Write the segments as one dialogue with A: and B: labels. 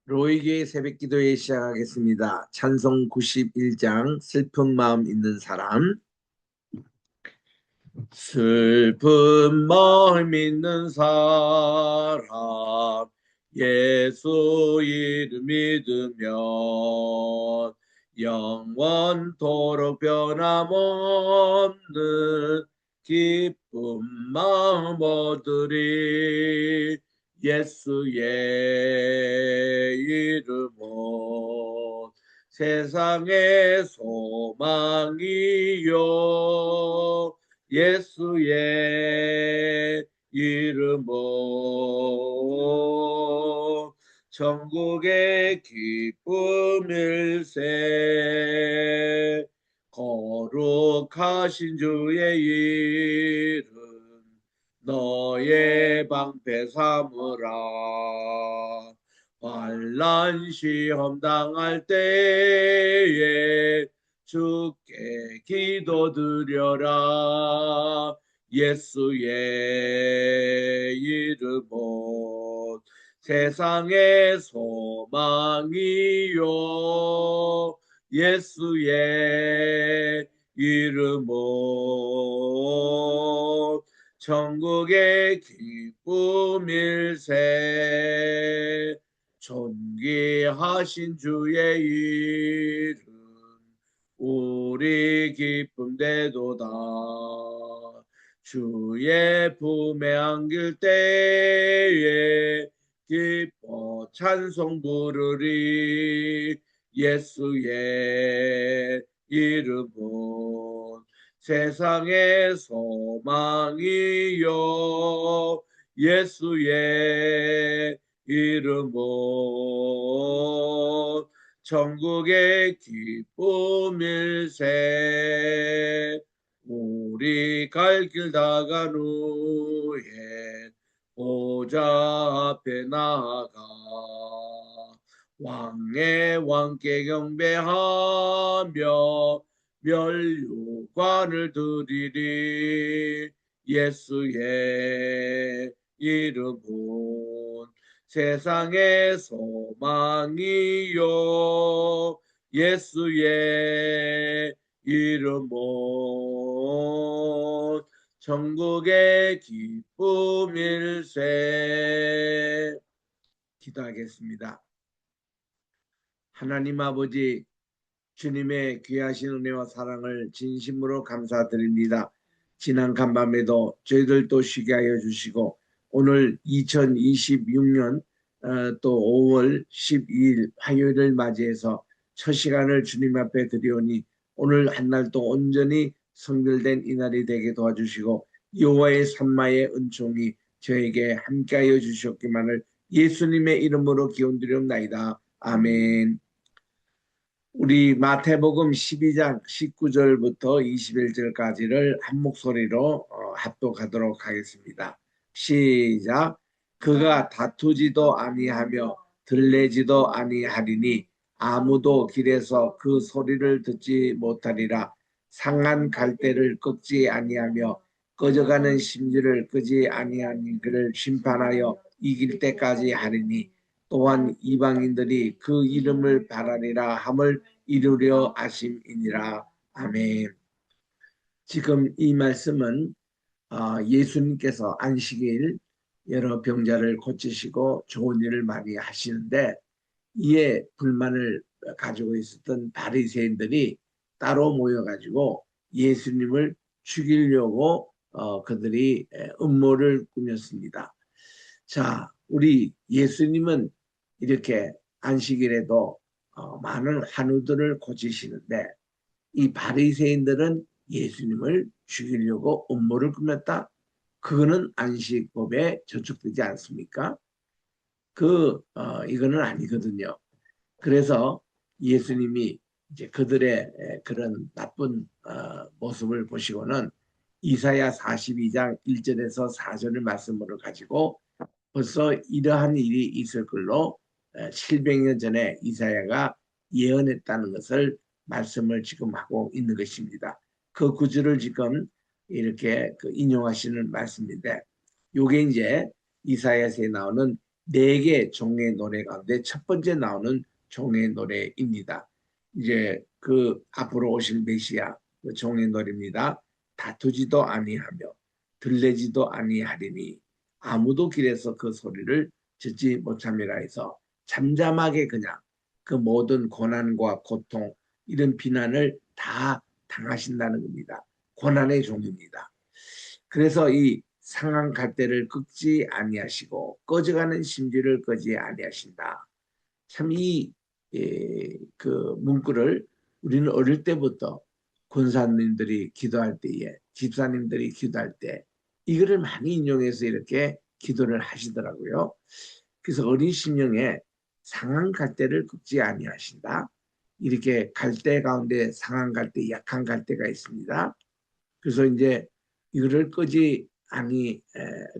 A: 로이교의 새벽기도회 시작하겠습니다. 찬송 91장 슬픈 마음 있는 사람. 슬픈 마음 있는 사람 예수 이름 믿으면 영원토록 변함없는 기쁜 마음 얻으리. 예수의 이름은 세상의 소망이요 예수의 이름은 천국의 기쁨일세. 거룩하신 주의 이름 너의 방패 삼으라. 환난 시험 당할 때에 주께 기도드려라. 예수의 이름은 세상의 소망이요 예수의 이름은 천국의 기쁨일세. 존귀하신 주의 이름 우리 기쁨 되도다. 주의 품에 안길 때에 기뻐 찬송 부르리. 예수의 이름은 세상의 소망이요 예수의 이름은 천국의 기쁨일세. 우리 갈 길 다간 후에 보좌 앞에 나아가 왕의 왕께 경배하며 멸류관을 드리리. 예수의 이름은 세상의 소망이요 예수의 이름은 천국의 기쁨일세. 기도하겠습니다. 하나님 아버지, 주님의 귀하신 은혜와 사랑을 진심으로 감사드립니다. 지난 간밤에도 저희들도 쉬게 하여 주시고 오늘 2026년 또 5월 12일 화요일을 맞이해서 첫 시간을 주님 앞에 드리오니 오늘 한날도 온전히 성결된 이날이 되게 도와주시고 여호와의 산마의 은총이 저에게 함께하여 주시옵기만을 예수님의 이름으로 기원드리옵나이다. 아멘. 우리 마태복음 12장 19절부터 21절까지를 한 목소리로 합독하도록 하겠습니다. 시작. 그가 다투지도 아니하며 들레지도 아니하리니 아무도 길에서 그 소리를 듣지 못하리라. 상한 갈대를 꺾지 아니하며 꺼져가는 심지를 끄지 아니하니 그를 심판하여 이길 때까지 하리니 또한 이방인들이 그 이름을 바라리라 함을 이루려 하심이니라. 아멘. 지금 이 말씀은 예수님께서 안식일 여러 병자를 고치시고 좋은 일을 많이 하시는데 이에 불만을 가지고 있었던 바리새인들이 따로 모여가지고 예수님을 죽이려고 그들이 음모를 꾸몄습니다. 자, 우리 예수님은 이렇게 안식일에도 많은 환우들을 고치시는데 이 바리새인들은 예수님을 죽이려고 음모를 꾸몄다. 그거는 안식법에 저촉되지 않습니까? 이거는 아니거든요. 그래서 예수님이 이제 그들의 그런 나쁜 모습을 보시고는 이사야 42장 1절에서 4절의 말씀을 가지고 벌써 이러한 일이 있을 걸로 700년 전에 이사야가 예언했다는 것을 말씀을 지금 하고 있는 것입니다. 그 구절을 지금 이렇게 인용하시는 말씀인데, 요게 이제 이사야서에 나오는 네 개 종의 노래 가운데 첫 번째 나오는 종의 노래입니다. 이제 그 앞으로 오실 메시아 그 종의 노래입니다. 다투지도 아니하며 들레지도 아니하리니 아무도 길에서 그 소리를 듣지 못함이라 해서 잠잠하게 그냥 그 모든 고난과 고통 이런 비난을 다 당하신다는 겁니다. 고난의 종입니다. 그래서 이 상한 갈대를 꺾지 아니하시고 꺼져가는 심지를 끄지 아니하신다. 참 이 그 문구를 우리는 어릴 때부터 권사님들이 기도할 때에 집사님들이 기도할 때 이거를 많이 인용해서 이렇게 기도를 하시더라고요. 그래서 어린 심령에 상한 갈대를 꺾지 아니하신다. 이렇게 갈대 가운데 상한 갈대, 약한 갈대가 있습니다. 그래서 이제 이거를 끄지 아니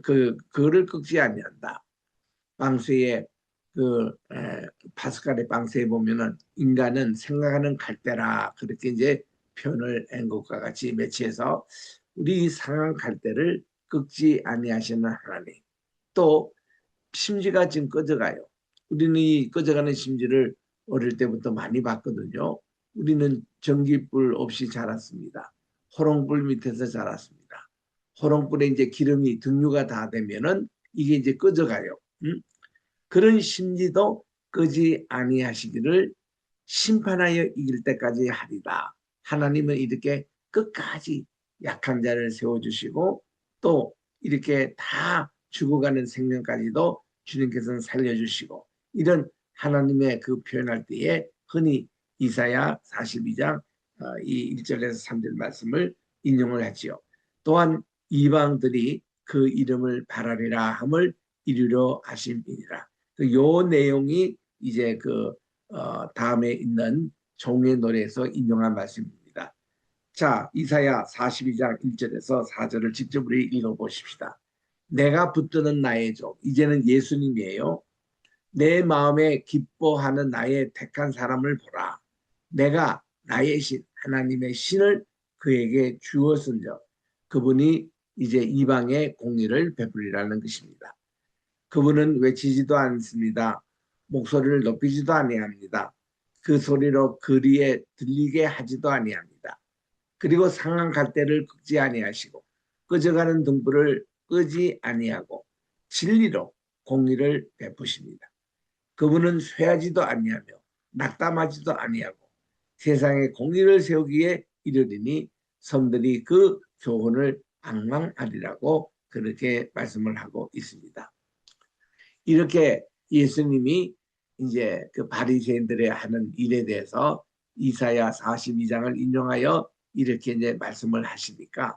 A: 그거를 꺾지 아니한다. 빵수의 그 파스칼의 빵수에 보면은 인간은 생각하는 갈대라 그렇게 이제 표현을 한 것과 같이 매치해서 우리 상한 갈대를 꺾지 아니하시는 하나님. 또 심지가 지금 꺼져가요. 우리는 이 꺼져가는 심지를 어릴 때부터 많이 봤거든요. 우리는 전기불 없이 자랐습니다. 호롱불 밑에서 자랐습니다. 호롱불에 이제 기름이 등유가 다 되면은 이게 이제 꺼져가요. 그런 심지도 끄지 아니하시기를 심판하여 이길 때까지 하리라. 하나님은 이렇게 끝까지 약한 자를 세워주시고 또 이렇게 다 죽어가는 생명까지도 주님께서는 살려주시고 이런 하나님의 그 표현할 때에 흔히 이사야 42장 이 1절에서 3절 말씀을 인용을 하지요. 또한 이방들이 그 이름을 바라리라 함을 이루려 하심이니라. 요 내용이 이제 그 다음에 있는 종의 노래에서 인용한 말씀입니다. 자, 이사야 42장 1절에서 4절을 직접 우리 읽어보십시다. 내가 붙드는 나의 종, 이제는 예수님이에요. 내 마음에 기뻐하는 나의 택한 사람을 보라. 내가 나의 신, 하나님의 신을 그에게 주었은즉 그분이 이제 이방의 공의를 베풀리라는 것입니다. 그분은 외치지도 않습니다. 목소리를 높이지도 아니합니다. 그 소리로 거리에 들리게 하지도 아니합니다. 그리고 상한 갈대를 꺾지 아니하시고 꺼져가는 등불을 끄지 아니하고 진리로 공의를 베푸십니다. 그분은 쇠하지도 아니하며 낙담하지도 아니하고 세상에 공의를 세우기에 이르리니 섬들이 그 교훈을 앙망하리라고 그렇게 말씀을 하고 있습니다. 이렇게 예수님이 이제 그 바리새인들의 하는 일에 대해서 이사야 42장을 인용하여 이렇게 이제 말씀을 하시니까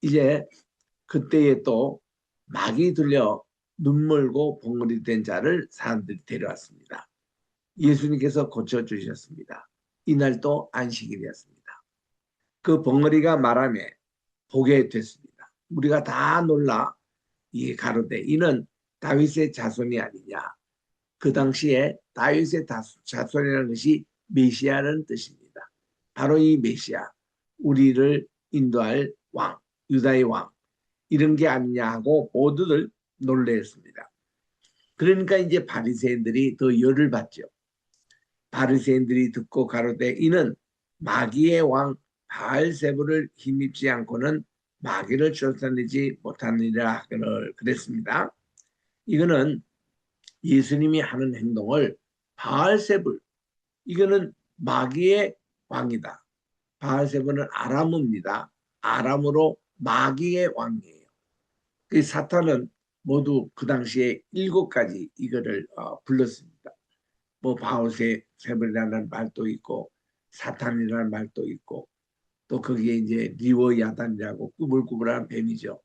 A: 이제 그때에 또 막이 들려 눈멀고 봉우리 된 자를 사람들이 데려왔습니다. 예수님께서 고쳐주셨습니다. 이날 또 안식일이었습니다. 그 봉우리가 말하며 보게 됐습니다. 우리가 다 놀라 이 가로되 이는 다윗의 자손이 아니냐. 그 당시에 다윗의 자손이라는 것이 메시아라는 뜻입니다. 바로 이 메시아, 우리를 인도할 왕, 유다의 왕 이런 게 아니냐 하고 모두들 놀라했습니다. 그러니까 이제 바리새인들이 더 열을 받죠. 바리새인들이 듣고 가로되 이는 마귀의 왕 바알세불을 힘입지 않고는 마귀를 쫓아내지 못하느니라 하기를 그랬습니다. 이거는 예수님이 하는 행동을 바알세불 이거는 마귀의 왕이다. 바알세불은 아람어입니다. 아람으로 마귀의 왕이에요. 그 사탄은 모두 그 당시에 7가지 이거를 불렀습니다. 뭐 바알세불이라는 말도 있고 사탄이라는 말도 있고 또 거기에 이제 리워야단이라고 꾸불꾸불한 뱀이죠.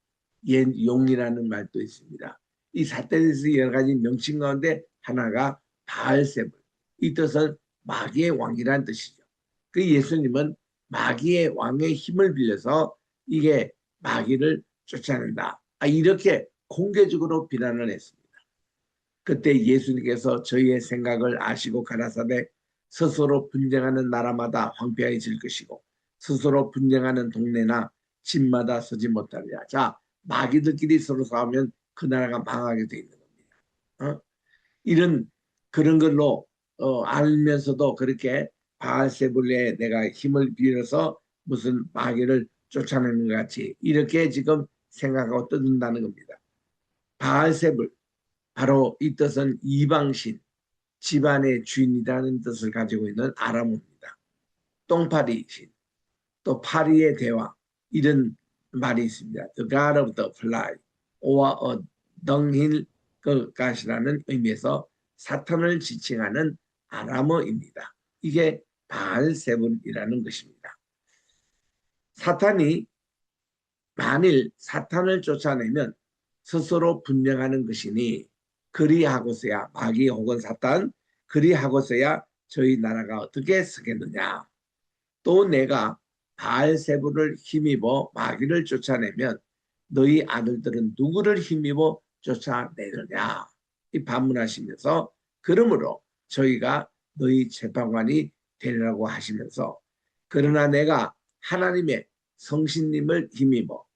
A: 옛 용이라는 말도 있습니다. 이 사탄에서 여러 가지 명칭 가운데 하나가 바알세불. 이 뜻은 마귀의 왕이라는 뜻이죠. 그 예수님은 마귀의 왕의 힘을 빌려서 이게 마귀를 쫓아낸다. 이렇게 공개적으로 비난을 했습니다. 그때 예수님께서 저희의 생각을 아시고 가라사대 스스로 분쟁하는 나라마다 황폐해질 것이고 스스로 분쟁하는 동네나 집마다 서지 못하리라. 자, 마귀들끼리 서로 싸우면 그 나라가 망하게 돼 있는 겁니다. 이런 그런 걸로 알면서도 그렇게 바알세불에 내가 힘을 빌려서 무슨 마귀를 쫓아내는 것 같이 이렇게 지금 생각하고 떠든다는 겁니다. 바알세불 바로 이 뜻은 이방신 집안의 주인이라는 뜻을 가지고 있는 아람어입니다. 똥파리 신, 또 파리의 대왕 이런 말이 있습니다. The God of the Fly or a dunghill god이라는 의미에서 사탄을 지칭하는 아람어입니다. 이게 바알세불이라는 것입니다. 사탄이 만일 사탄을 쫓아내면 스스로 분명하는 것이니 그리하고서야 마귀 혹은 사탄 그리하고서야 저희 나라가 어떻게 서겠느냐. 또 내가 바알세불을 힘입어 마귀를 쫓아내면 너희 아들들은 누구를 힘입어 쫓아내느냐. 이 반문하시면서 그러므로 저희가 너희 재판관이 되리라고 하시면서 그러나 내가 하나님의 성신님을 힘입어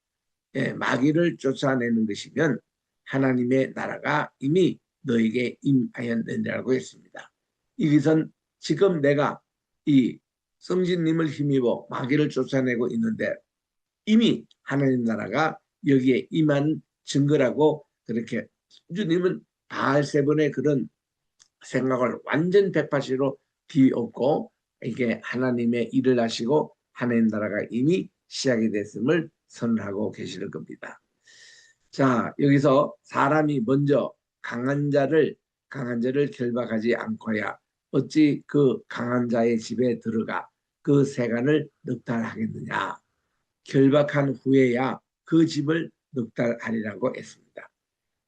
A: 마귀를 쫓아내는 것이면 하나님의 나라가 이미 너에게 임하였느니라고 했습니다. 이것은 지금 내가 이 성신님을 힘입어 마귀를 쫓아내고 있는데 이미 하나님 나라가 여기에 임한 증거라고 그렇게 주님은 바알세븐의 그런 생각을 완전 180로 뒤엎고 이게 하나님의 일을 하시고 하나님 나라가 이미 시작이 됐음을 선언하고 계시는 겁니다. 자, 여기서 사람이 먼저 강한 자를 결박하지 않고야 어찌 그 강한 자의 집에 들어가 그 세간을 넉달하겠느냐. 결박한 후에야 그 집을 넉달하리라고 했습니다.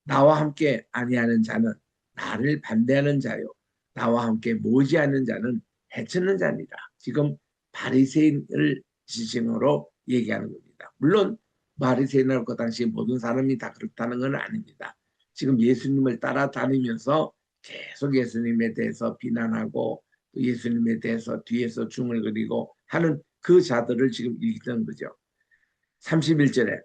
A: 나와 함께 아니하는 자는 나를 반대하는 자요. 나와 함께 모지 않는 자는 해치는 자니라. 지금 바리새인을 지칭으로 얘기하는 겁니다. 물론 바리새인을 그 당시 모든 사람이 다 그렇다는 건 아닙니다. 지금 예수님을 따라다니면서 계속 예수님에 대해서 비난하고 또 예수님에 대해서 뒤에서 중얼거리고 하는 그 자들을 지금 읽는 거죠. 31절에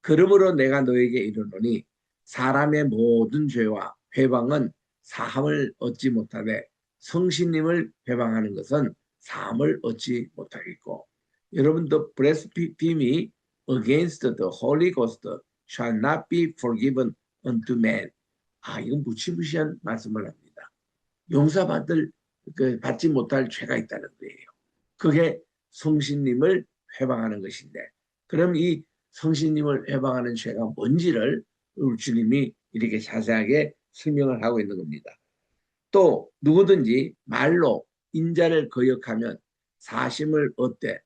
A: 그러므로 내가 너에게 이르노니 사람의 모든 죄와 회방은 사함을 얻지 못하되 성신님을 회방하는 것은 사함을 얻지 못하겠고 여러분 the blasphemy against the Holy Ghost shall not be forgiven unto man. 이건 무시무시한 말씀을 합니다. 용서받을 받지 못할 죄가 있다는 거예요. 그게 성신님을 회방하는 것인데 그럼 이 성신님을 회방하는 죄가 뭔지를 주님이 이렇게 자세하게 설명을 하고 있는 겁니다. 또 누구든지 말로 인자를 거역하면 사심을 얻되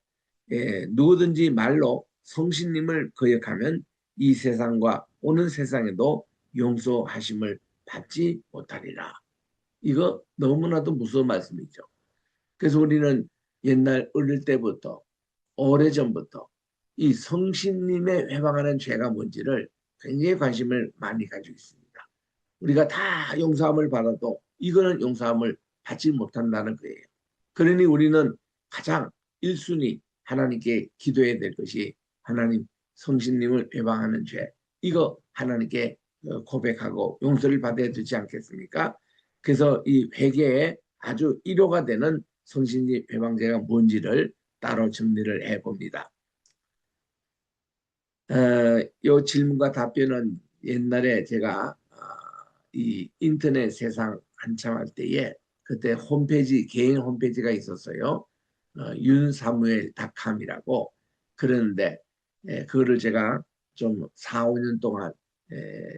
A: 누구든지 말로 성신님을 거역하면 이 세상과 오는 세상에도 용서하심을 받지 못하리라. 이거 너무나도 무서운 말씀이죠. 그래서 우리는 옛날 어릴 때부터 오래전부터 이 성신님의 회방하는 죄가 뭔지를 굉장히 관심을 많이 가지고 있습니다. 우리가 다 용서함을 받아도 이거는 용서함을 받지 못한다는 거예요. 그러니 우리는 가장 1순위 하나님께 기도해야 될 것이 하나님 성신님을 회방하는 죄 이거 하나님께 고백하고 용서를 받아야 되지 않겠습니까? 그래서 이 회개에 아주 1호가 되는 성신님 회방죄가 뭔지를 따로 정리를 해봅니다. 이 질문과 답변은 옛날에 제가 이 인터넷 세상 한참 할 때에 그때 홈페이지 개인 홈페이지가 있었어요. 윤사무엘닷컴이라고 그러는데 그거를 제가 좀 4, 5년 동안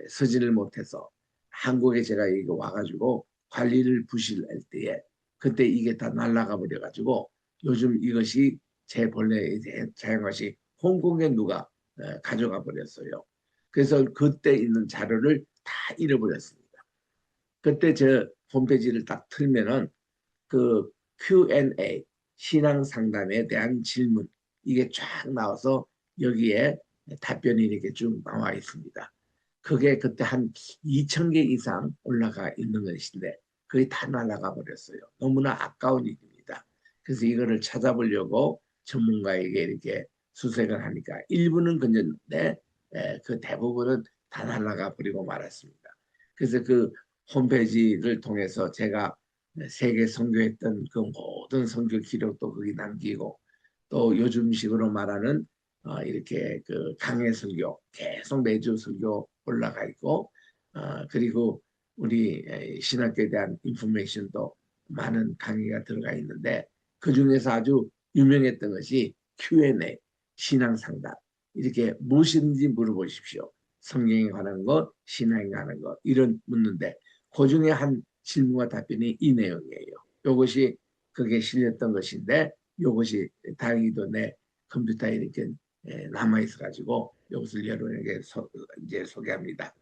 A: 서지를 못해서 한국에 제가 이거 와가지고 관리를 부실할 때에 그때 이게 다 날아가 버려가지고 요즘 이것이 제 본래 자연 것이 홍콩에 누가 가져가 버렸어요. 그래서 그때 있는 자료를 다 잃어버렸습니다. 그때 저 홈페이지를 딱 틀면은 그 Q&A 신앙 상담에 대한 질문 이게 쫙 나와서 여기에 답변이 이렇게 쭉 나와 있습니다. 그게 그때 한 2,000개 이상 올라가 있는 것인데 그게 다 날아가 버렸어요. 너무나 아까운 일입니다. 그래서 이거를 찾아보려고 전문가에게 이렇게 수색을 하니까 일부는 건졌는데 그 대부분은 다 날아가 버리고 말았습니다. 그래서 그 홈페이지를 통해서 제가 세계 선교했던 그 모든 선교 기록도 거기 남기고 또 요즘식으로 말하는 이렇게 그 강해 선교 계속 매주 선교 올라가 있고 그리고 우리 신학교에 대한 인포메이션도 많은 강의가 들어가 있는데 그 중에서 아주 유명했던 것이 Q&A 신앙상담 이렇게 무엇이든지 물어보십시오. 성경에 관한 것, 신앙에 관한 것 이런 묻는데 그 중에 한 질문과 답변이 이 내용이에요. 이것이 그게 실렸던 것인데 이것이 다행히도 내 컴퓨터에 이렇게 남아 있어 가지고 이것을 여러분에게 이제 소개합니다.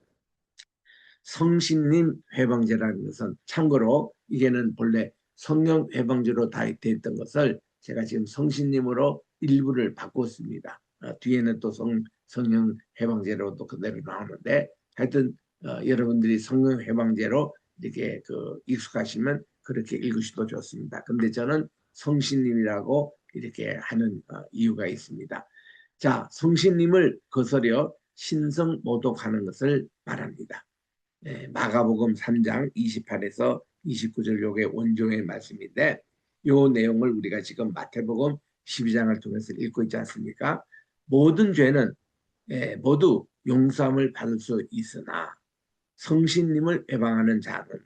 A: 성신님 회방제라는 것은 참고로 이게는 본래 성령 회방제로 다 되어 있던 것을 제가 지금 성신님으로 일부를 바꿨습니다. 뒤에는 또 성령 회방제로 또 그대로 나오는데 하여튼 여러분들이 성령 회방제로 이렇게 그 익숙하시면 그렇게 읽으셔도 좋습니다. 근데 저는 성신님이라고 이렇게 하는 이유가 있습니다. 자, 성신님을 거스려 신성 모독하는 것을 말합니다. 마가복음 3장 28에서 29절 요게 원종의 말씀인데 요 내용을 우리가 지금 마태복음 12장을 통해서 읽고 있지 않습니까? 모든 죄는 모두 용서함을 받을 수 있으나 성신님을 회방하는 자는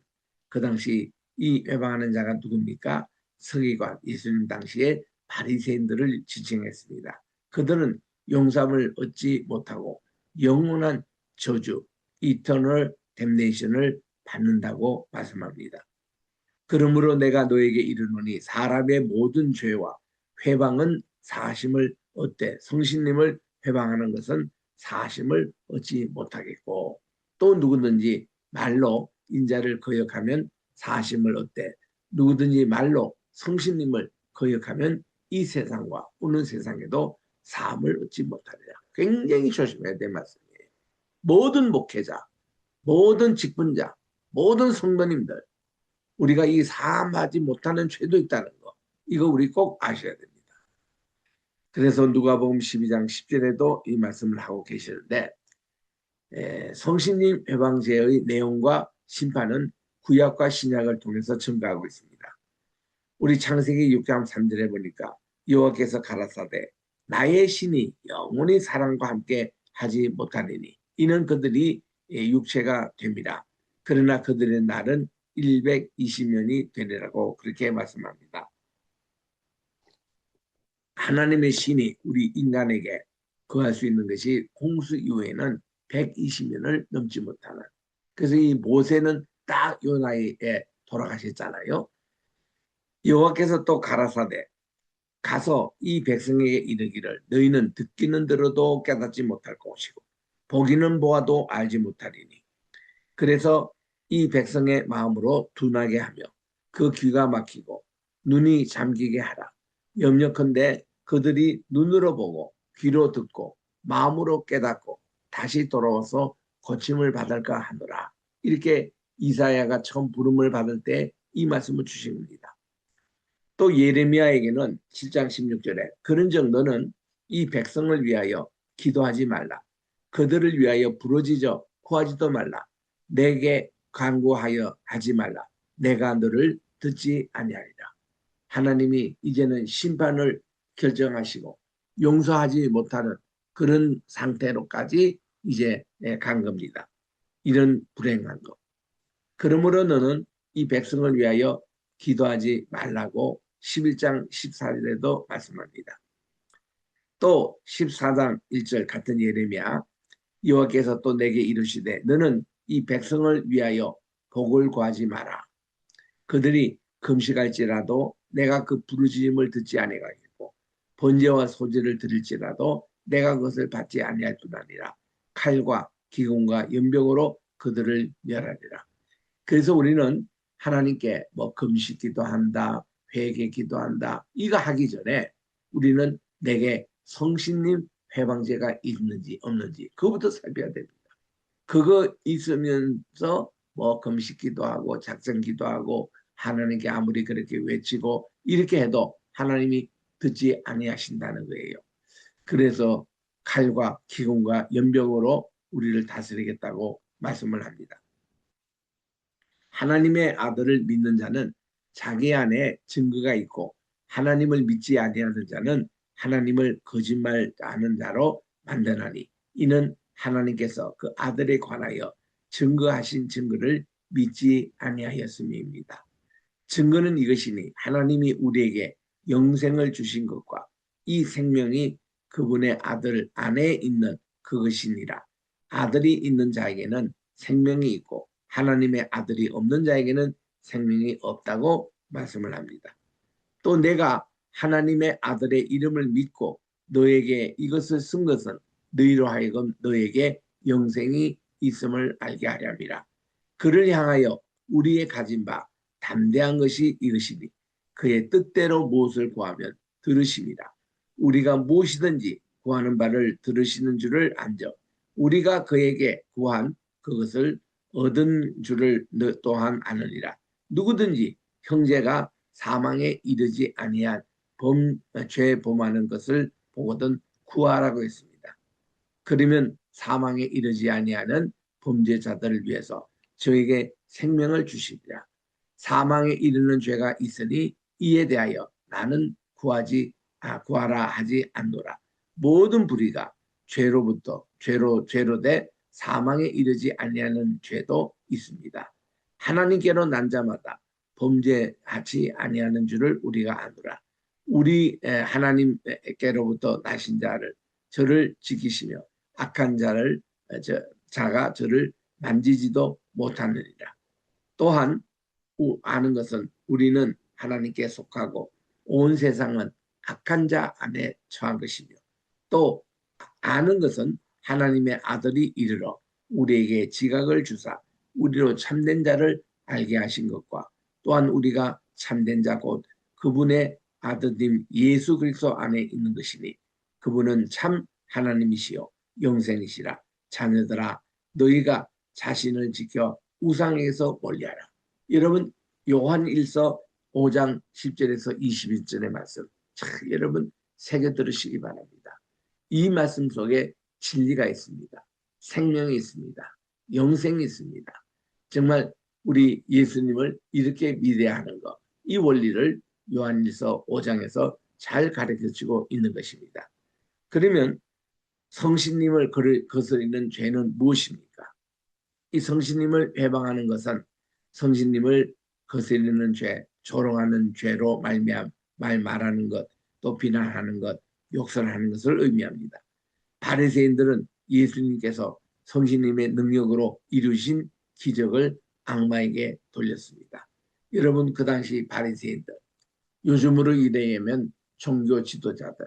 A: 그 당시 이 회방하는 자가 누굽니까? 서기관 예수님 당시에 바리새인들을 지칭했습니다. 그들은 용서함을 얻지 못하고 영원한 저주, 이터널 댐네이션을 받는다고 말씀합니다. 그러므로 내가 너에게 이르노니 사람의 모든 죄와 회방은 사심을 얻되 성신님을 회방하는 것은 사심을 얻지 못하겠고 또 누구든지 말로 인자를 거역하면 사심을 얻되 누구든지 말로 성신님을 거역하면 이 세상과 오는 세상에도 사함을 얻지 못하리라. 굉장히 조심해야 될 말씀이에요. 모든 목회자, 모든 직분자, 모든 성도님들 우리가 이 사함하지 못하는 죄도 있다는 거 이거 우리 꼭 아셔야 됩니다. 그래서 누가복음 12장 10절에도 이 말씀을 하고 계시는데 성신님 회방제의 내용과 심판은 구약과 신약을 통해서 증거하고 있습니다. 우리 창세기 6장 3절에 보니까 여호와께서 가라사대 나의 신이 영원히 사람과 함께 하지 못하리니 이는 그들이 육체가 됩니다. 그러나 그들의 날은 120년이 되리라고 그렇게 말씀합니다. 하나님의 신이 우리 인간에게 거할 수 있는 것이 홍수 이후에는 120년을 넘지 못하는. 그래서 이 모세는 딱 요 나이에 돌아가셨잖아요. 여호와께서 또 가라사대 가서 이 백성에게 이르기를 너희는 듣기는 들어도 깨닫지 못할 것이고 보기는 보아도 알지 못하리니 그래서 이 백성의 마음으로 둔하게 하며 그 귀가 막히고 눈이 잠기게 하라. 염려컨대 그들이 눈으로 보고 귀로 듣고 마음으로 깨닫고 다시 돌아와서 고침을 받을까 하노라. 이렇게 이사야가 처음 부름을 받을 때 이 말씀을 주신 겁니다. 또 예레미야에게는 7장 16절에 그런즉 너는 이 백성을 위하여 기도하지 말라. 그들을 위하여 부르짖어 구하지도 말라. 내게 간구하여 하지 말라. 내가 너를 듣지 아니하리라. 하나님이 이제는 심판을 결정하시고 용서하지 못하는 그런 상태로까지 이제 간 겁니다. 이런 불행한 것. 그러므로 너는 이 백성을 위하여 기도하지 말라고 11장 14절에도 말씀합니다. 또 14장 1절 같은 예레미야 여호와께서 또 내게 이르시되 너는 이 백성을 위하여 복을 구하지 마라. 그들이 금식할지라도 내가 그 부르짖음을 듣지 아니하겠고 번제와 소제를 드릴지라도 내가 그것을 받지 아니할 뿐 아니라 칼과 기근과 연병으로 그들을 멸하리라. 그래서 우리는 하나님께 뭐 금식 기도한다, 회개 기도한다 이거 하기 전에 우리는 내게 성신님 회방제가 있는지 없는지 그거부터 살펴야 됩니다. 그거 있으면서 뭐 금식 기도하고 작정 기도하고 하나님께 아무리 그렇게 외치고 이렇게 해도 하나님이 듣지 아니하신다는 거예요. 그래서 칼과 기근과 연병으로 우리를 다스리겠다고 말씀을 합니다. 하나님의 아들을 믿는 자는 자기 안에 증거가 있고 하나님을 믿지 아니하는 자는 하나님을 거짓말하는 자로 만드나니 이는 하나님께서 그 아들에 관하여 증거하신 증거를 믿지 아니하였음입니다. 증거는 이것이니 하나님이 우리에게 영생을 주신 것과 이 생명이 그분의 아들 안에 있는 그것이니라. 아들이 있는 자에게는 생명이 있고 하나님의 아들이 없는 자에게는 생명이 없다고 말씀을 합니다. 또 내가 하나님의 아들의 이름을 믿고 너에게 이것을 쓴 것은 너희로 하여금 너에게 영생이 있음을 알게 하려 함이라. 그를 향하여 우리의 가진 바 담대한 것이 이것이니 그의 뜻대로 무엇을 구하면 들으심이라. 우리가 무엇이든지 구하는 바를 들으시는 줄을 안져 우리가 그에게 구한 그것을 얻은 줄을 또한 아느니라. 누구든지 형제가 사망에 이르지 아니한 죄 범하는 것을 보거든 구하라고 했습니다. 그러면 사망에 이르지 아니하는 범죄자들을 위해서 저에게 생명을 주시리라. 사망에 이르는 죄가 있으니 이에 대하여 나는 구하라 하지 않노라. 모든 불의가 죄로 돼 사망에 이르지 아니하는 죄도 있습니다. 하나님께로 난 자마다 범죄하지 아니하는 줄을 우리가 아노라. 우리 하나님께로부터 나신 저를 지키시며 악한 자가 저를 만지지도 못하느니라. 또한 아는 것은 우리는 하나님께 속하고 온 세상은 악한 자 안에 처한 것이며 또 아는 것은 하나님의 아들이 이르러 우리에게 지각을 주사 우리로 참된 자를 알게 하신 것과 또한 우리가 참된 자 곧 그분의 아드님 예수 그리스도 안에 있는 것이니 그분은 참 하나님이시요 영생이시라. 자녀들아 너희가 자신을 지켜 우상에게서 멀리하라. 여러분 요한 1서 5장 10절에서 21절의 말씀 여러분 새겨 들으시기 바랍니다. 이 말씀 속에 진리가 있습니다. 생명이 있습니다. 영생이 있습니다. 정말 우리 예수님을 이렇게 믿어야 하는 것, 이 원리를 요한일서 5장에서 잘 가르쳐주고 있는 것입니다. 그러면 성신님을 거스리는 죄는 무엇입니까? 이 성신님을 회방하는 것은 성신님을 거스리는 죄, 조롱하는 죄로 말하는 것, 또 비난하는 것, 욕설하는 것을 의미합니다. 바리새인들은 예수님께서 성신님의 능력으로 이루신 기적을 악마에게 돌렸습니다. 여러분 그 당시 바리새인들, 요즘으로 이래야면 종교 지도자들,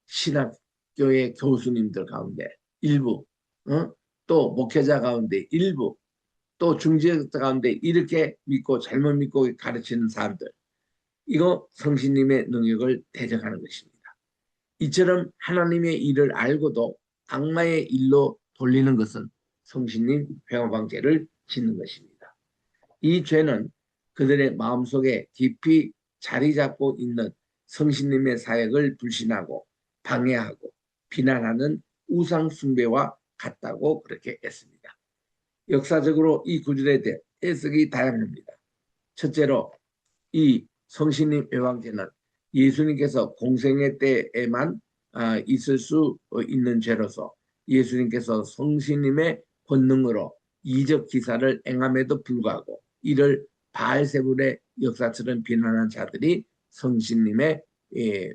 A: 신학교의 교수님들 가운데 일부, 또 목회자 가운데 일부, 또 중직자 가운데 이렇게 믿고 잘못 믿고 가르치는 사람들, 이거 성신님의 능력을 대적하는 것입니다. 이처럼 하나님의 일을 알고도 악마의 일로 돌리는 것은 성신님 회방죄를 짓는 것입니다. 이 죄는 그들의 마음속에 깊이 자리 잡고 있는 성신님의 사역을 불신하고 방해하고 비난하는 우상 숭배와 같다고 그렇게 했습니다. 역사적으로 이 구절에 대해 해석이 다양합니다. 첫째로 이 성신님 회방죄는 예수님께서 공생애 때에만 있을 수 있는 죄로서 예수님께서 성신님의 권능으로 이적 기사를 행함에도 불구하고 이를 바알세불의 역사처럼 비난한 자들이 성신님의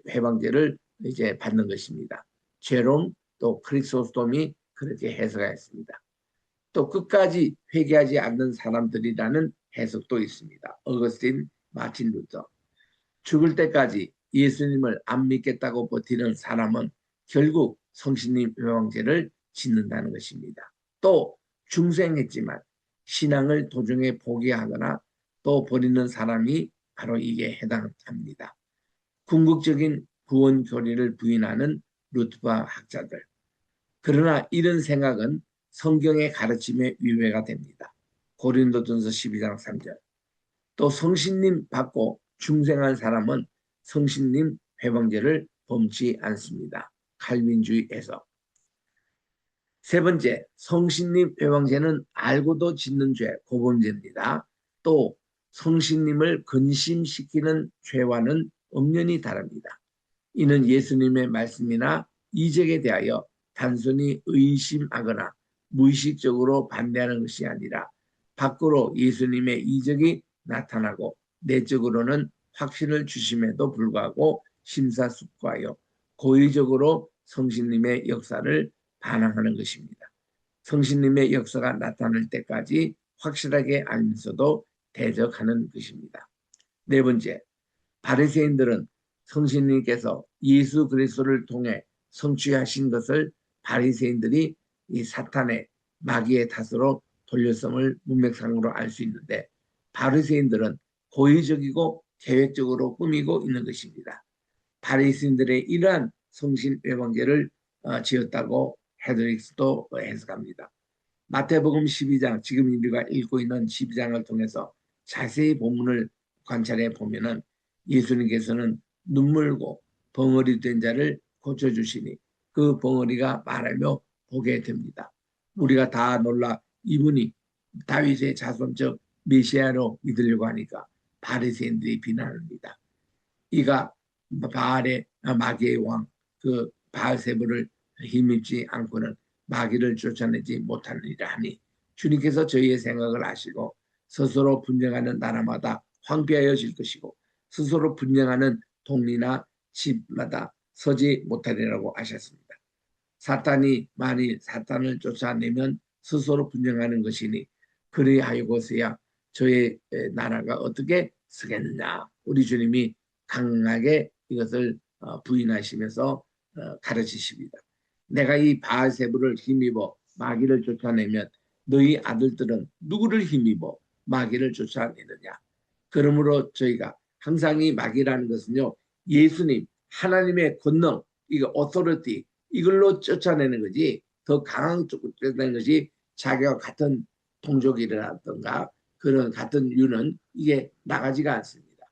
A: 회방죄를 이제 받는 것입니다. 제롬 또 크리소스톰이 그렇게 해석했습니다. 또 끝까지 회개하지 않는 사람들이라는 해석도 있습니다. 어거스틴, 마틴 루터. 죽을 때까지 예수님을 안 믿겠다고 버티는 사람은 결국 성신님 회방죄를 짓는다는 것입니다. 또 중생했지만 신앙을 도중에 포기하거나 또 버리는 사람이 바로 이게 해당합니다. 궁극적인 구원 교리를 부인하는 루트바 학자들. 그러나 이런 생각은 성경의 가르침에 위배가 됩니다. 고린도전서 12장 3절. 또 성신님 받고 중생한 사람은 성신님 회방죄를 범치 않습니다. 칼빈주의에서. 세 번째, 성신님 회방죄는 알고도 짓는 죄, 고범죄입니다. 또 성신님을 근심시키는 죄와는 엄연히 다릅니다. 이는 예수님의 말씀이나 이적에 대하여 단순히 의심하거나 무의식적으로 반대하는 것이 아니라 밖으로 예수님의 이적이 나타나고 내적으로는 확신을 주심에도 불구하고 심사숙고하여 고의적으로 성신님의 역사를 반항하는 것입니다. 성신님의 역사가 나타날 때까지 확실하게 알면서도 대적하는 것입니다. 네 번째, 바리새인들은 성신님께서 예수 그리스도를 통해 성취하신 것을 바리새인들이 이 사탄의 마귀의 탓으로 돌렸음을 문맥상으로 알 수 있는데 바리새인들은 고의적이고 계획적으로 꾸미고 있는 것입니다. 바리새인들의 이러한 성신 외관계를 지었다고 헤드릭스도 해석합니다. 마태복음 12장, 지금 우리가 읽고 있는 12장을 통해서 자세히 본문을 관찰해 보면은 예수님께서는 눈물고 벙어리 된 자를 고쳐주시니 그 벙어리가 말하며 보게 됩니다. 우리가 다 놀라 이분이 다윗의 자손적 메시아로 믿으려고 하니까 바리새인들이 비난합니다. 이가 바알의 마귀의 왕 그 바알세불을 힘입지 않고는 마귀를 쫓아내지 못하느니라 하니 주님께서 저희의 생각을 아시고 스스로 분쟁하는 나라마다 황폐하여질 것이고 스스로 분쟁하는 동리나 집마다 서지 못하리라고 하셨습니다. 사탄이 만일 사탄을 쫓아내면 스스로 분쟁하는 것이니 그리하여서야 저의 나라가 어떻게 서겠느냐. 우리 주님이 강하게 이것을 부인하시면서 가르치십니다. 내가 이 바알세불을 힘입어 마귀를 쫓아내면 너희 아들들은 누구를 힘입어 마귀를 쫓아내느냐. 그러므로 저희가 항상 이 마귀라는 것은요, 예수님 하나님의 권능, 이거 authority 이걸로 쫓아내는 거지, 더 강한 쪽으로 쫓아내는 것이 자기와 같은 동족이라든가 그런 같은 유는 이게 나가지가 않습니다.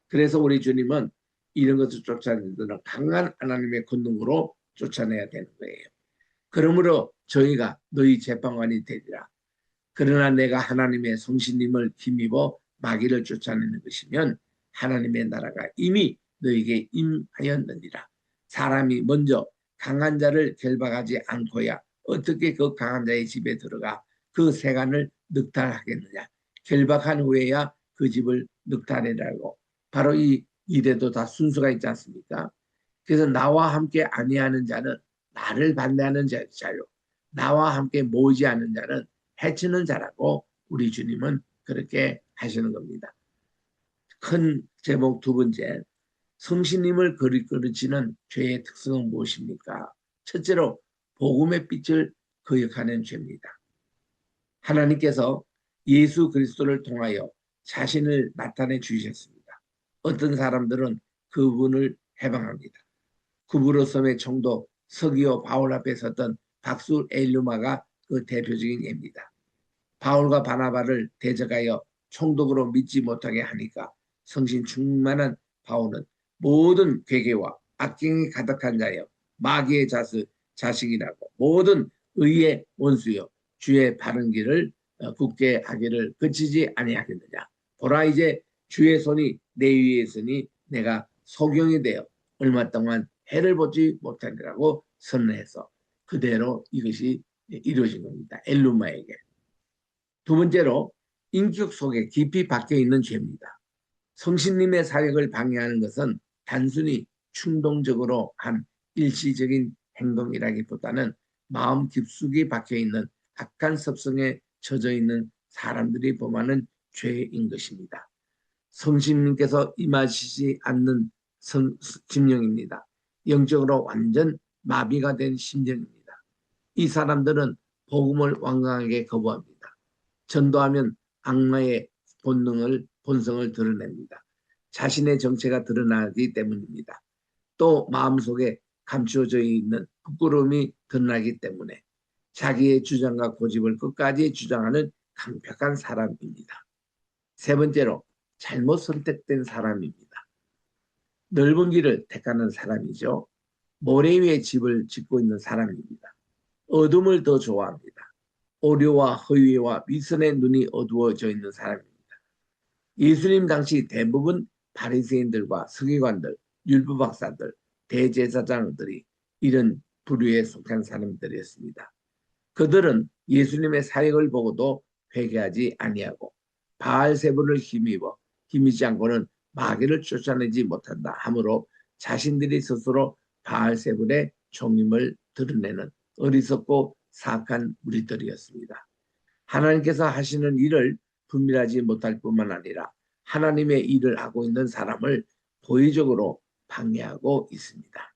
A: 그래서 우리 주님은 이런 것을 쫓아내는 데는 강한 하나님의 권능으로 쫓아내야 되는 거예요. 그러므로 저희가 너희 재판관이 되리라. 그러나 내가 하나님의 성신님을 힘입어 마귀를 쫓아내는 것이면 하나님의 나라가 이미 너에게 임하였느니라. 사람이 먼저 강한 자를 결박하지 않고야 어떻게 그 강한 자의 집에 들어가 그 세간을 늑탈하겠느냐. 결박한 후에야 그 집을 늑탈해라고. 바로 이 일에도 다 순서가 있지 않습니까? 그래서 나와 함께 아니하는 자는 나를 반대하는 자요. 나와 함께 모이지 않는 자는 해치는 자라고 우리 주님은 그렇게 하시는 겁니다. 큰 제목 두 번째, 성신님을 거르치는 죄의 특성은 무엇입니까? 첫째로 복음의 빛을 거역하는 죄입니다. 하나님께서 예수 그리스도를 통하여 자신을 나타내 주셨습니다. 어떤 사람들은 그분을 해방합니다. 구브로섬의 총독 서기오 바울 앞에 섰던 박수 엘루마가 그 대표적인 예입니다. 바울과 바나바를 대적하여 총독으로 믿지 못하게 하니까 성신 충만한 바울은 모든 괴계와 악행이 가득한 자여 마귀의 자식이라고 모든 의의 원수여 주의 바른 길을 굳게 하기를 그치지 아니하겠느냐. 보라 이제 주의 손이 내 위에 있으니 내가 소경이 되어 얼마 동안 해를 보지 못하리라고 선언해서 그대로 이것이 이루어진 겁니다. 엘루마에게. 두 번째로 인격 속에 깊이 박혀 있는 죄입니다. 성신님의 사역을 방해하는 것은 단순히 충동적으로 한 일시적인 행동이라기보다는 마음 깊숙이 박혀 있는 악한 습성에 젖어 있는 사람들이 범하는 죄인 것입니다. 성신님께서 임하시지 않는 심령입니다. 영적으로 완전 마비가 된 심령입니다. 이 사람들은 복음을 완강하게 거부합니다. 전도하면 악마의 본성을 드러냅니다. 자신의 정체가 드러나기 때문입니다. 또 마음속에 감추어져 있는 부끄러움이 드러나기 때문에 자기의 주장과 고집을 끝까지 주장하는 강력한 사람입니다. 세 번째로 잘못 선택된 사람입니다. 넓은 길을 택하는 사람이죠. 모래 위에 집을 짓고 있는 사람입니다. 어둠을 더 좋아합니다. 오류와 허위와 위선의 눈이 어두워져 있는 사람입니다. 예수님 당시 대부분 바리새인들과 서기관들, 율법 박사들, 대제사장들이 이런 부류에 속한 사람들이었습니다. 그들은 예수님의 사역을 보고도 회개하지 아니하고 바알세불을 힘입지 않고는 마귀를 쫓아내지 못한다 하므로 자신들이 스스로 바알세불의 종임을 드러내는 어리석고 사악한 무리들이었습니다. 하나님께서 하시는 일을 분별하지 못할 뿐만 아니라 하나님의 일을 하고 있는 사람을 고의적으로 방해하고 있습니다.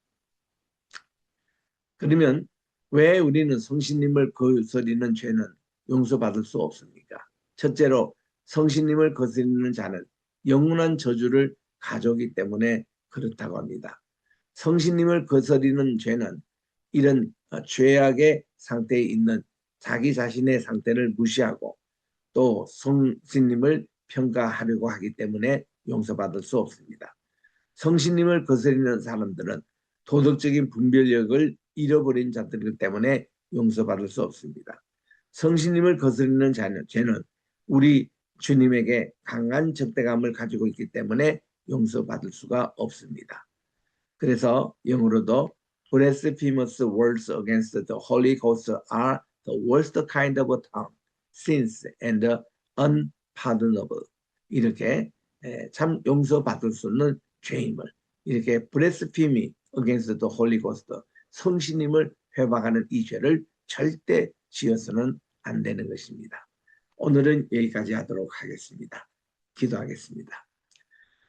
A: 그러면 왜 우리는 성신님을 거스리는 죄는 용서받을 수 없습니까? 첫째로 성신님을 거스리는 자는 영원한 저주를 가져오기 때문에 그렇다고 합니다. 성신님을 거스리는 죄는 이런 죄악의 상태에 있는 자기 자신의 상태를 무시하고 또 성신님을 평가하려고 하기 때문에 용서받을 수 없습니다. 성신님을 거스리는 사람들은 도덕적인 분별력을 잃어버린 자들이기 때문에 용서받을 수 없습니다. 성신님을 거스리는 죄는 우리 주님에게 강한 적대감을 가지고 있기 때문에 용서받을 수가 없습니다. 그래서 영어로도 blasphemous words against the Holy Ghost are the worst kind of sins and unpardonable. 이렇게 참 용서받을 수 없는 죄임을 이렇게 blasphemy against the Holy Ghost, 성신님을 회방하는 이 죄를 절대 지어서는 안 되는 것입니다. 오늘은 여기까지 하도록 하겠습니다. 기도하겠습니다.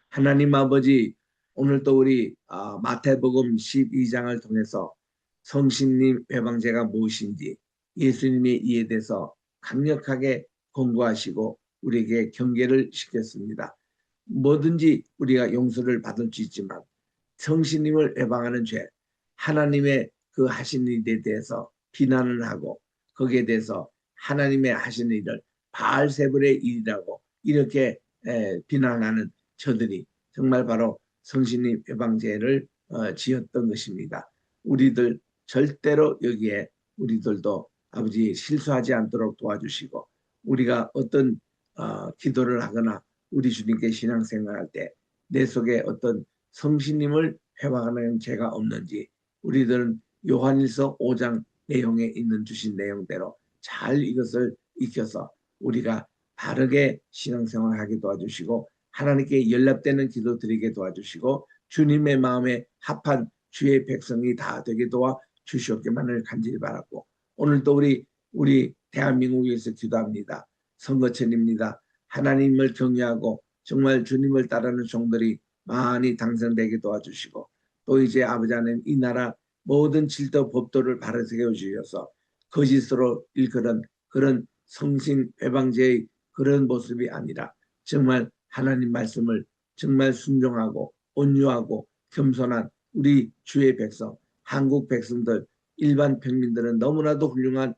A: 하나님 아버지, 오늘도 우리 마태복음 12장을 통해서 성신님 회방죄가 무엇인지 예수님의 이에 대해서 강력하게 공부하시고 우리에게 경계를 시켰습니다. 뭐든지 우리가 용서를 받을 수 있지만 성신님을 회방하는 죄, 하나님의 그 하신 일에 대해서 비난을 하고 거기에 대해서 하나님의 하신 일을 바알세불의 일이라고 이렇게 비난하는 저들이 정말 바로 성신님 회방죄를 지었던 것입니다. 우리들 절대로 여기에 우리들도 아버지 실수하지 않도록 도와주시고 우리가 어떤 기도를 하거나 우리 주님께 신앙생활할 때 내 속에 어떤 성신님을 회방하는 죄가 없는지 우리들은 요한일서 5장 내용에 있는 주신 내용대로 잘 이것을 익혀서 우리가 바르게 신앙생활하게 도와주시고 하나님께 연락되는 기도 드리게 도와주시고 주님의 마음에 합한 주의 백성이 다 되게 도와 주시옵기만을 간절히 바랐고 오늘도 우리 대한민국 위해서 기도합니다. 선거철입니다. 하나님을 경외하고 정말 주님을 따르는 종들이 많이 당선되게 도와주시고 또 이제 아버지 하나님 이 나라 모든 질서 법도를 바로 세워주셔서 거짓으로 일그런 그런 성신 회방제의 그런 모습이 아니라 정말 하나님 말씀을 정말 순종하고 온유하고 겸손한 우리 주의 백성, 한국 백성들, 일반 평민들은 너무나도 훌륭한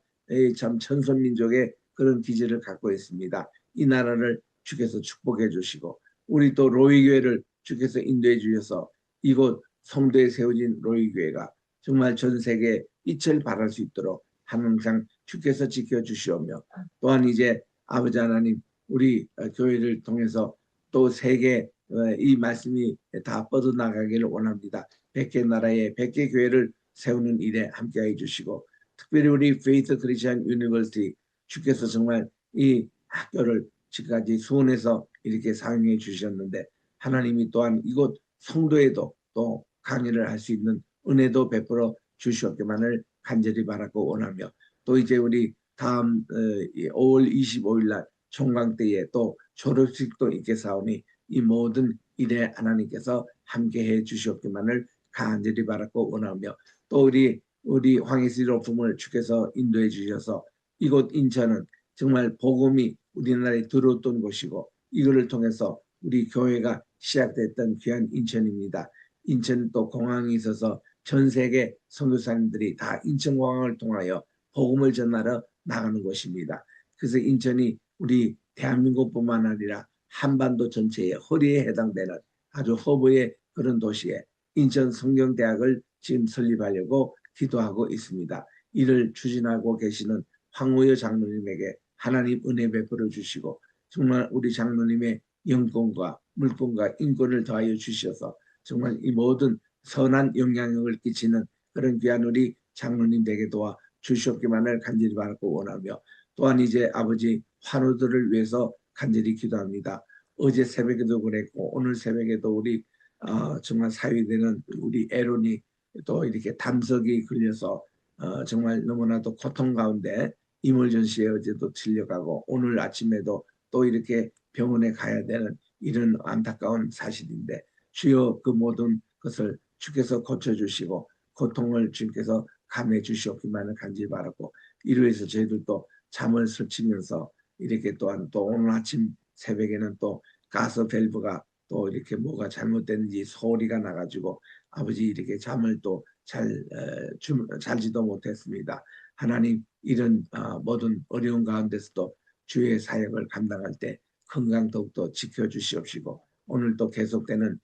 A: 참 천선민족의 그런 기질을 갖고 있습니다. 이 나라를 주께서 축복해 주시고 우리 또 로이교회를 주께서 인도해 주셔서 이곳 성도에 세워진 로이교회가 정말 전 세계에 빛을 발할 수 있도록 항상 주께서 지켜주시오며 또한 이제 아버지 하나님 우리 교회를 통해서 또 세계 이 말씀이 다 뻗어나가기를 원합니다. 100개 나라에 100개 교회를 세우는 일에 함께해 주시고 특별히 우리 페이스 크리스천 유니버시티 주께서 정말 이 학교를 지금까지 수원에서 이렇게 사용해 주셨는데 하나님이 또한 이곳 성도에도 또 강의를 할 수 있는 은혜도 베풀어 주시옵기만을 간절히 바라고 원하며 또 이제 우리 다음 5월 25일 날 총강 때에 또 졸업식도 있겠사오니 이 모든 일에 하나님께서 함께해 주시옵기만을 간절히 바라고 원하며 또 우리 황희슬 로품을 주께서 인도해 주셔서 이곳 인천은 정말 복음이 우리나라에 들어왔던 곳이고 이거를 통해서 우리 교회가 시작됐던 귀한 인천입니다. 인천 또 공항이 있어서 전 세계 선교사님들이 다 인천공항을 통하여 복음을 전하러 나가는 곳입니다. 그래서 인천이 우리 대한민국뿐만 아니라 한반도 전체의 허리에 해당되는 아주 허브의 그런 도시에 인천 성경대학을 지금 설립하려고 기도하고 있습니다. 이를 추진하고 계시는 황우여 장로님에게 하나님 은혜 베풀어 주시고 정말 우리 장로님의 영권과 물권과 인권을 더하여 주셔서 정말 이 모든 선한 영향력을 끼치는 그런 귀한 우리 장로님 되게 도와 주시옵기만을 간절히 바라고 원하며, 또한 이제 아버지 환우들을 위해서 간절히 기도합니다. 어제 새벽에도 그랬고 오늘 새벽에도 우리 정말 사위되는 우리 애론이 또 이렇게 담석이 걸려서 정말 너무나도 고통 가운데 이멀전시에 어제도 til려가고 오늘 아침에도 또 이렇게 병원에 가야 되는 이런 안타까운 사실인데, 주여 그 모든 것을 주께서 고쳐주시고 고통을 주께서 감해 주시옵기만을 간절히 바라고, 이로 해서 저희들도 잠을 설치면서 이렇게 또한 또 오늘 아침 새벽에는 또 가스 밸브가 또 이렇게 뭐가 잘못됐는지 소리가 나가지고 아버지 이렇게 잠을 또 잘지도 못했습니다. 하나님, 이런 모든 어려운 가운데서도 주의 사역을 감당할 때 건강 더욱더 지켜주시옵시고, 오늘 또 계속되는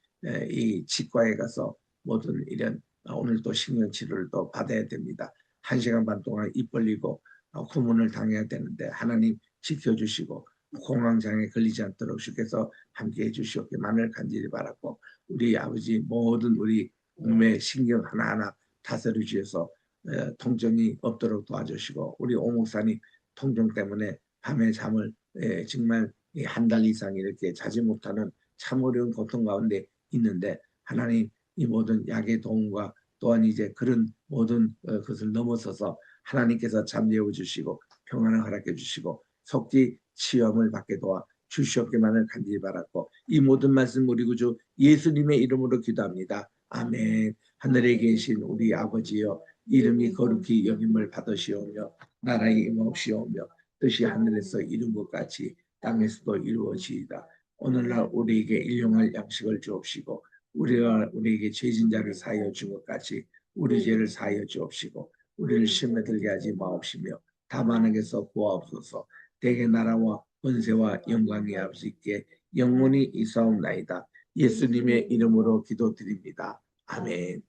A: 이 치과에 가서 모든 이런 오늘 또 신경치료를 또 받아야 됩니다. 1시간 반 동안 입 벌리고 고문을 당해야 되는데 하나님 지켜주시고 공황장애 걸리지 않도록 주께서 함께해 주시옵기만을 간절히 바랐고, 우리 아버지 모든 우리 몸의 신경 하나하나 다스려 주셔서 통증이 없도록 도와주시고, 우리 오 목사님 통증 때문에 밤에 잠을 정말 한 달 이상 이렇게 자지 못하는 참 어려운 고통 가운데 있는데, 하나님 이 모든 약의 도움과 또한 이제 그런 모든 것을 넘어서서 하나님께서 잠재워 주시고 평안을 허락해 주시고 속기 치유함을 받게 도와 주시옵기만을 간절히 바랐고, 이 모든 말씀 우리 구주 예수님의 이름으로 기도합니다. 아멘. 하늘에 계신 우리 아버지여, 이름이 거룩히 여김을 받으시오며 나라의 임하옵시오며 뜻이 하늘에서 이룬 것 같이 땅에서도 이루어지이다. 오늘날 우리에게 일용할 양식을 주옵시고 우리가 우리에게 죄진 자를 사하여 준 것 같이 우리 죄를 사하여 주옵시고 우리를 시험에 들게 하지 마옵시며 다만 에게서 구하옵소서. 대개 나라와 권세와 영광이 아버지께 영원히 이사옵나이다. 예수님의 이름으로 기도드립니다. 아멘.